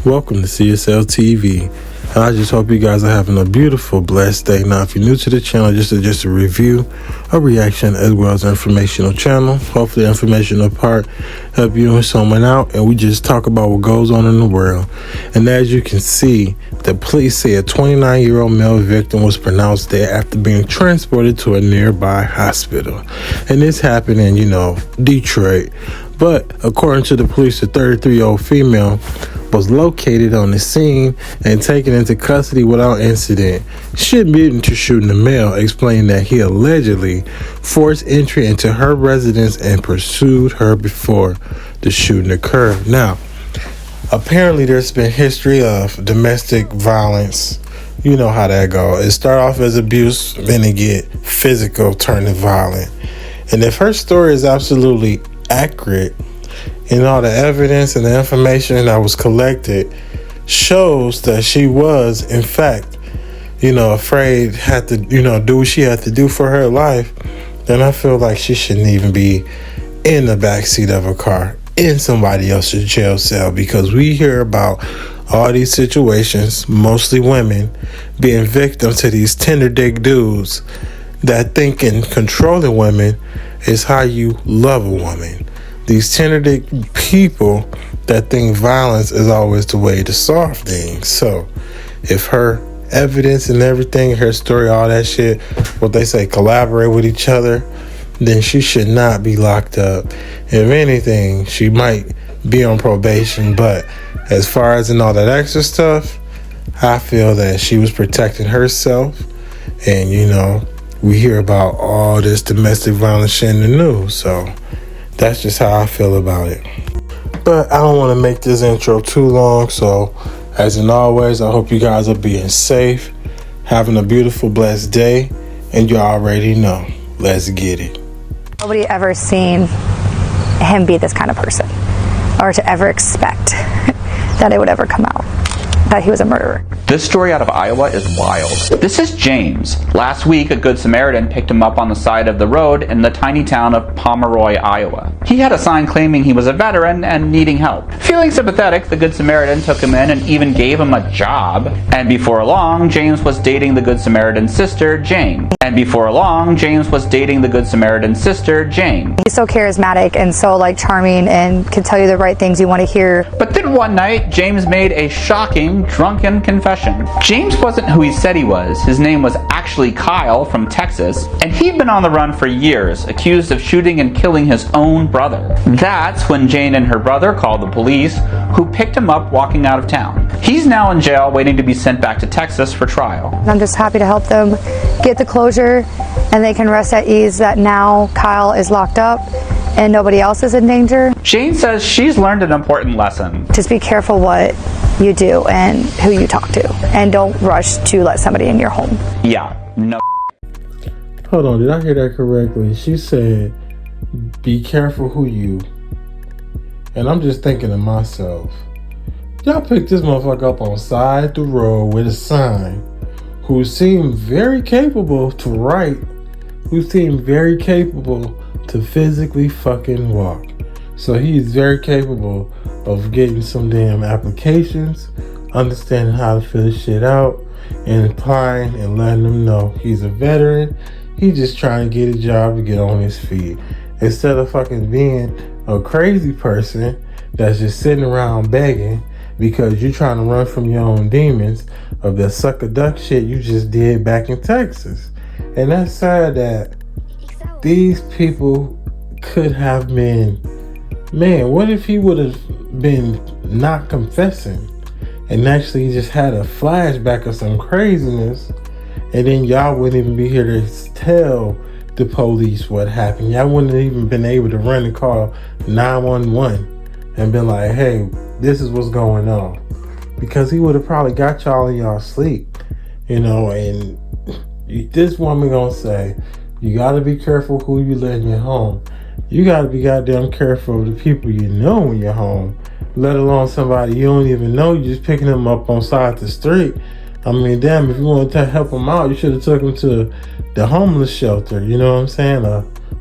Welcome to CSL TV. And I just hope you guys are having a beautiful, blessed day. Now, if you're new to the channel, just a review, a reaction, as well as an informational channel. Hopefully, the informational part help you and someone out, and we just talk about what goes on in the world. And as you can see, the police say a 29-year-old male victim was pronounced dead after being transported to a nearby hospital. And this happened in, Detroit. But according to the police, the 33-year-old female was located on the scene and taken into custody without incident. She admitted to shooting the male, explaining that he allegedly forced entry into her residence and pursued her before the shooting occurred. Now, apparently there's been history of domestic violence. You know how that goes. It start off as abuse, then it get physical, turning violent. And if her story is absolutely accurate, and all the evidence and the information that was collected shows that she was, in fact, afraid, had to, do what she had to do for her life, then I feel like she shouldn't even be in the backseat of a car in somebody else's jail cell, because we hear about all these situations, mostly women, being victims to these tender dick dudes that thinking controlling women is how you love a woman. These tender dick people that think violence is always the way to solve things. So if her evidence and everything, her story, all that shit, what they say, collaborate with each other, then she should not be locked up. If anything, she might be on probation. But as far as and all that extra stuff, I feel that she was protecting herself. And, we hear about all this domestic violence shit in the news. So that's just how I feel about it. But I don't want to make this intro too long. So as in always, I hope you guys are being safe, having a beautiful, blessed day. And you already know. Let's get it. Nobody ever seen him be this kind of person, or to ever expect that it would ever come out that he was a murderer. This story out of Iowa is wild. This is James. Last week, a Good Samaritan picked him up on the side of the road in the tiny town of Pomeroy, Iowa. He had a sign claiming he was a veteran and needing help. Feeling sympathetic, the Good Samaritan took him in and even gave him a job. And before long, James was dating the Good Samaritan's sister, Jane. He's so charismatic and so charming and can tell you the right things you want to hear. But then one night, James made a shocking drunken confession. James wasn't who he said he was. His name was actually Kyle from Texas, and he'd been on the run for years, accused of shooting and killing his own brother. That's when Jane and her brother called the police, who picked him up walking out of town. He's now in jail waiting to be sent back to Texas for trial. I'm just happy to help them get the closure, and they can rest at ease that now Kyle is locked up and nobody else is in danger. Jane says she's learned an important lesson. Just be careful what you do and who you talk to, and don't rush to let somebody in your home. Yeah, no. Hold on, did I hear that correctly? She said, be careful who you. And I'm just thinking to myself, y'all picked this motherfucker up on side the road with a sign, who seemed very capable to write, who seemed very capable to physically fucking walk. So he's very capable of getting some damn applications, understanding how to fill this shit out, and applying and letting them know he's a veteran. He's just trying to get a job to get on his feet, instead of fucking being a crazy person that's just sitting around begging because you're trying to run from your own demons of the sucker duck shit you just did back in Texas. And that's sad that these people could have been, man, what if he would have been not confessing and actually just had a flashback of some craziness, and then y'all wouldn't even be here to tell the police what happened. Y'all wouldn't have even been able to run and call 911 and been like, hey, this is what's going on. Because he would have probably got y'all in y'all sleep, and this woman gonna say, you gotta be careful who you let in your home. You gotta be goddamn careful of the people you know in your home, let alone somebody you don't even know. You just picking them up on side the street. I mean, damn, if you wanted to help them out, you should have took them to the homeless shelter, you know what I'm saying?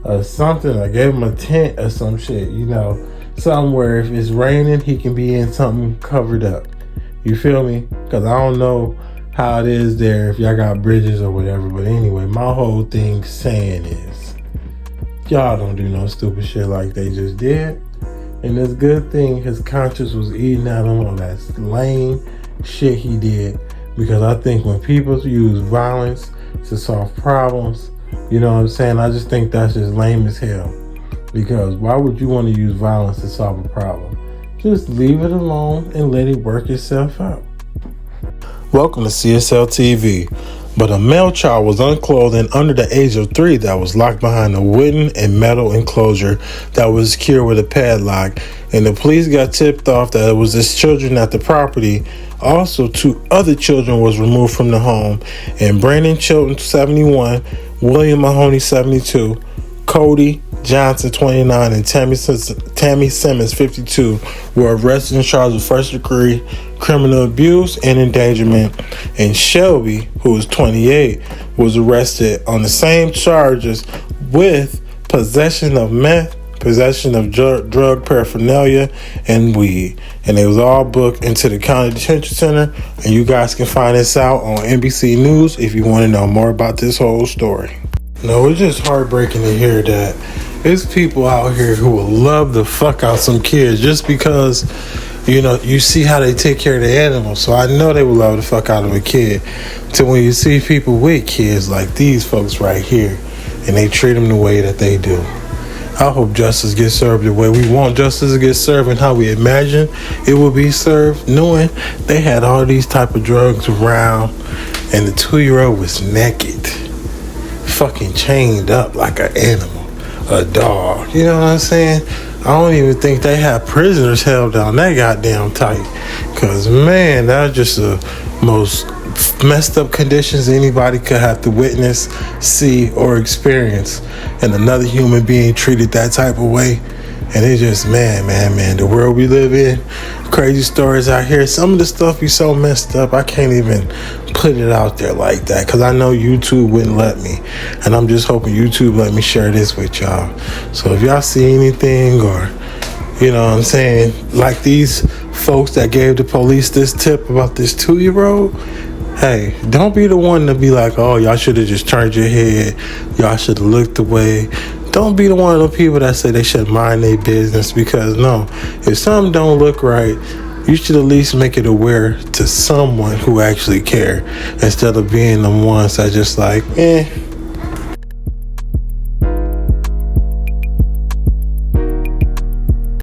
Or something, or gave him a tent or some shit, somewhere if it's raining, he can be in something covered up. You feel me? Because I don't know how it is there if y'all got bridges or whatever. But anyway, my whole thing saying is, y'all don't do no stupid shit like they just did. And it's a good thing his conscience was eating at him on that lame shit he did. Because I think when people use violence to solve problems, you know what I'm saying? I just think that's just lame as hell. Because why would you want to use violence to solve a problem? Just leave it alone and let it work itself out. Welcome to CSL TV. But a male child was unclothed and under the age of 3 that was locked behind a wooden and metal enclosure that was secured with a padlock. And the police got tipped off that it was his children at the property. Also, 2 other children was removed from the home. And Brandon Chilton, 71, William Mahoney, 72, Cody Johnson, 29, and Tammy Simmons, 52, were arrested and charged with first-degree criminal abuse and endangerment. And Shelby, who was 28, was arrested on the same charges with possession of meth, possession of drug paraphernalia, and weed. And they was all booked into the county detention center. And you guys can find this out on NBC News if you want to know more about this whole story. No, it's just heartbreaking to hear that there's people out here who will love the fuck out some kids just because, you know, you see how they take care of the animals. So I know they will love the fuck out of a kid. So when you see people with kids like these folks right here and they treat them the way that they do, I hope justice gets served the way we want justice to get served and how we imagine it will be served, knowing they had all these type of drugs around and the 2-year-old was naked, fucking chained up like an animal, a dog. You know what I'm saying? I don't even think they have prisoners held down that goddamn tight. Cause man, that was just the most messed up conditions anybody could have to witness, see, or experience. And another human being treated that type of way. And it's just, man, the world we live in, crazy stories out here. Some of the stuff be so messed up, I can't even put it out there like that because I know YouTube wouldn't let me. And I'm just hoping YouTube let me share this with y'all. So if y'all see anything or, you know what I'm saying, like these folks that gave the police this tip about this 2-year-old, hey, don't be the one to be like, oh, y'all should have just turned your head. Y'all should have looked away. Don't be the one of the people that say they should mind their business, because no, if something don't look right, you should at least make it aware to someone who actually care instead of being the ones that just like,